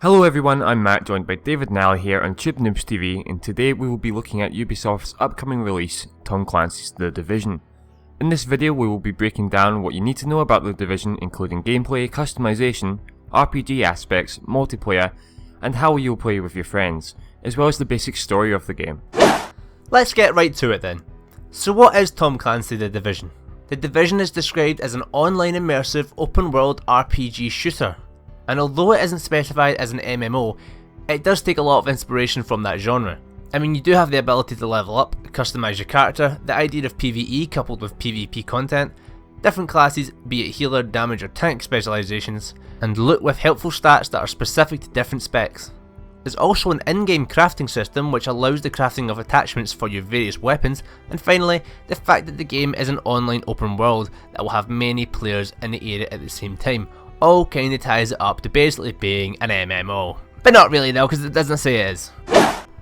Hello everyone, I'm Matt, joined by David and Ali here on Tube Noobs TV, and today we will be looking at Ubisoft's upcoming release, Tom Clancy's The Division. In this video we will be breaking down what you need to know about The Division, including gameplay, customization, RPG aspects, multiplayer, and how you'll play with your friends, as well as the basic story of the game. Let's get right to it then. So what is Tom Clancy The Division? The Division is described as an online immersive open world RPG shooter. And although it isn't specified as an MMO, it does take a lot of inspiration from that genre. I mean, you do have the ability to level up, customise your character, the idea of PvE coupled with PvP content, different classes, be it healer, damage or tank specialisations, and loot with helpful stats that are specific to different specs. There's also an in-game crafting system which allows the crafting of attachments for your various weapons, and finally, the fact that the game is an online open world that will have many players in the area at the same time. All kinda ties it up to basically being an MMO. But not really though, because it doesn't say it is.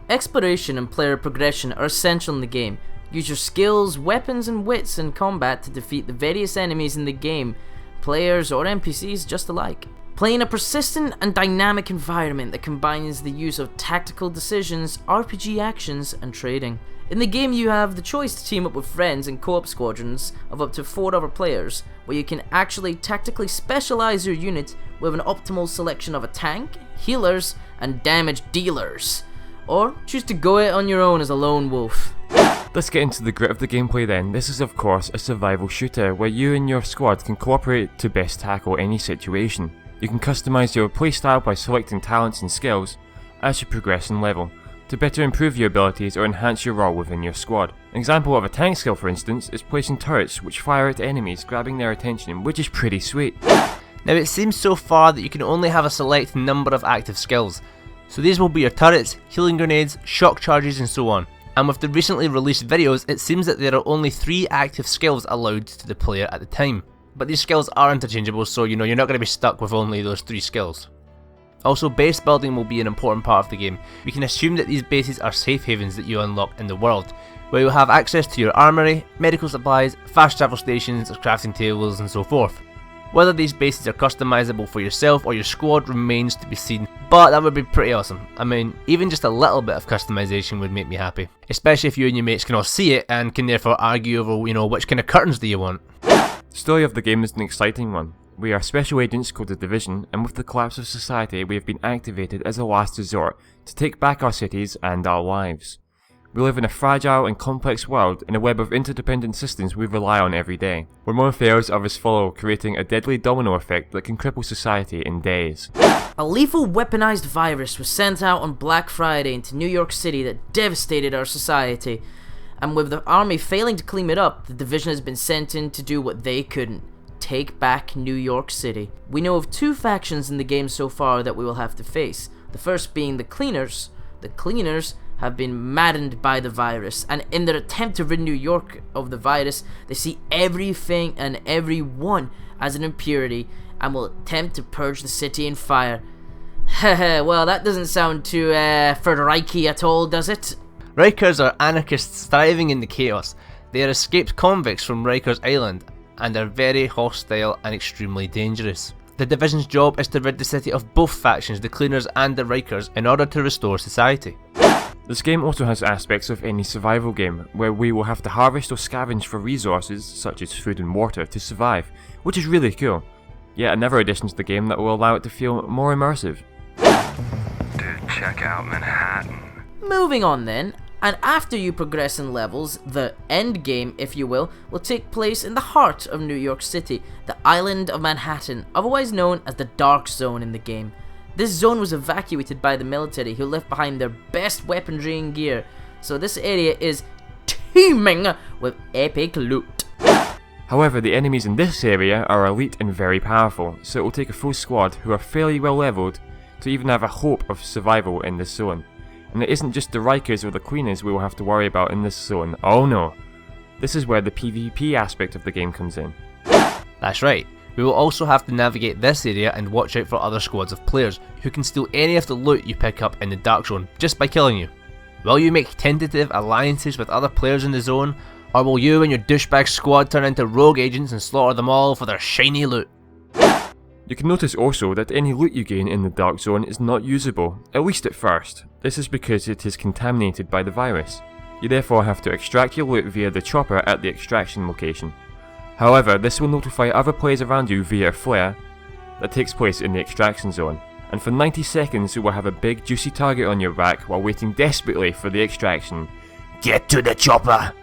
Exploration and player progression are essential in the game. Use your skills, weapons and wits in combat to defeat the various enemies in the game, players or NPCs just alike. Play in a persistent and dynamic environment that combines the use of tactical decisions, RPG actions and trading. In the game you have the choice to team up with friends in co-op squadrons of up to 4 other players, where you can actually tactically specialise your unit with an optimal selection of a tank, healers and damage dealers. Or choose to go it on your own as a lone wolf. Let's get into the grit of the gameplay then. This is of course a survival shooter where you and your squad can cooperate to best tackle any situation. You can customise your playstyle by selecting talents and skills as you progress in level, to better improve your abilities or enhance your role within your squad. An example of a tank skill, for instance, is placing turrets which fire at enemies, grabbing their attention, which is pretty sweet. Now it seems so far that you can only have a select number of active skills, so these will be your turrets, healing grenades, shock charges and so on. And with the recently released videos, it seems that there are only 3 active skills allowed to the player at the time. But these skills are interchangeable, so you're not going to be stuck with only those 3 skills. Also, base building will be an important part of the game. We can assume that these bases are safe havens that you unlock in the world, where you'll have access to your armory, medical supplies, fast travel stations, crafting tables and so forth. Whether these bases are customizable for yourself or your squad remains to be seen, but that would be pretty awesome. I mean, even just a little bit of customization would make me happy. Especially if you and your mates can all see it and can therefore argue over, which kind of curtains do you want. The story of the game is an exciting one. We are special agents called The Division, and with the collapse of society we have been activated as a last resort to take back our cities and our lives. We live in a fragile and complex world in a web of interdependent systems we rely on every day, where more fails others follow, creating a deadly domino effect that can cripple society in days. A lethal weaponized virus was sent out on Black Friday into New York City that devastated our society, and with the army failing to clean it up, the Division has been sent in to do what they couldn't. Take back New York City. We know of 2 factions in the game so far that we will have to face. The first being the Cleaners. The Cleaners have been maddened by the virus, and in their attempt to rid New York of the virus, they see everything and everyone as an impurity and will attempt to purge the city in fire. Heh, well, that doesn't sound too Third Reichy at all, does it? Rikers are anarchists thriving in the chaos. They are escaped convicts from Rikers Island and are very hostile and extremely dangerous. The Division's job is to rid the city of both factions, the Cleaners and the Rikers, in order to restore society. This game also has aspects of any survival game, where we will have to harvest or scavenge for resources, such as food and water, to survive, which is really cool. Yet another addition to the game that will allow it to feel more immersive. Dude, check out Manhattan. Moving on then, and after you progress in levels, the end game, if you will take place in the heart of New York City, the island of Manhattan, otherwise known as the Dark Zone in the game. This zone was evacuated by the military, who left behind their best weaponry and gear, so this area is teeming with epic loot. However, the enemies in this area are elite and very powerful, so it will take a full squad who are fairly well leveled to even have a hope of survival in this zone. And it isn't just the Rikers or the Cleaners we will have to worry about in this zone, oh no. This is where the PvP aspect of the game comes in. That's right. We will also have to navigate this area and watch out for other squads of players who can steal any of the loot you pick up in the Dark Zone just by killing you. Will you make tentative alliances with other players in the zone, or will you and your douchebag squad turn into rogue agents and slaughter them all for their shiny loot? You can notice also that any loot you gain in the Dark Zone is not usable, at least at first. This is because it is contaminated by the virus. You therefore have to extract your loot via the chopper at the extraction location. However, this will notify other players around you via a flare that takes place in the extraction zone, and for 90 seconds you will have a big juicy target on your back while waiting desperately for the extraction. Get to the chopper!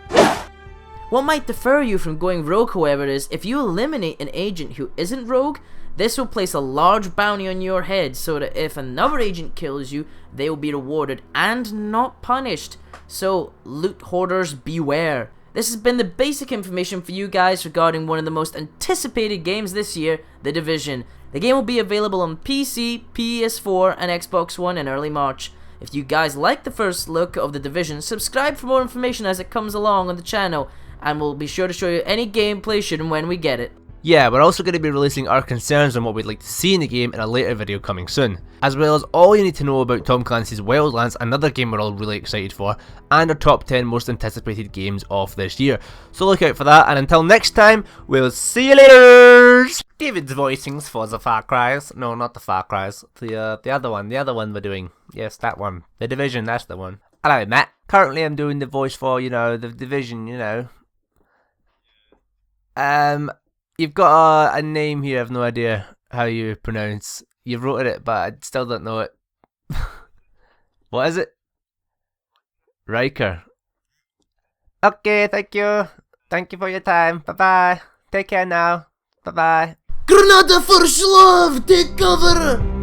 What might defer you from going rogue, however, is if you eliminate an agent who isn't rogue, this will place a large bounty on your head so that if another agent kills you, they will be rewarded and not punished. So, loot hoarders beware. This has been the basic information for you guys regarding one of the most anticipated games this year, The Division. The game will be available on PC, PS4 and Xbox One in early March. If you guys like the first look of The Division, subscribe for more information as it comes along on the channel, and we'll be sure to show you any gameplay should and when we get it. Yeah, we're also going to be releasing our concerns on what we'd like to see in the game in a later video coming soon, as well as all you need to know about Tom Clancy's Wildlands, another game we're all really excited for, and our top 10 most anticipated games of this year. So look out for that, and until next time, we'll see you later! David's voicings for the Far Cry's. No, not the Far Cry's. The other one we're doing. Yes, that one. The Division, that's the one. Hello, Matt. Currently I'm doing the voice for, the Division, You've got a name here, I've no idea how you pronounce. You wrote it, but I still don't know it. What is it? Riker. Okay, thank you. Thank you for your time. Bye-bye. Take care now. Bye-bye. Granada for love! Take cover!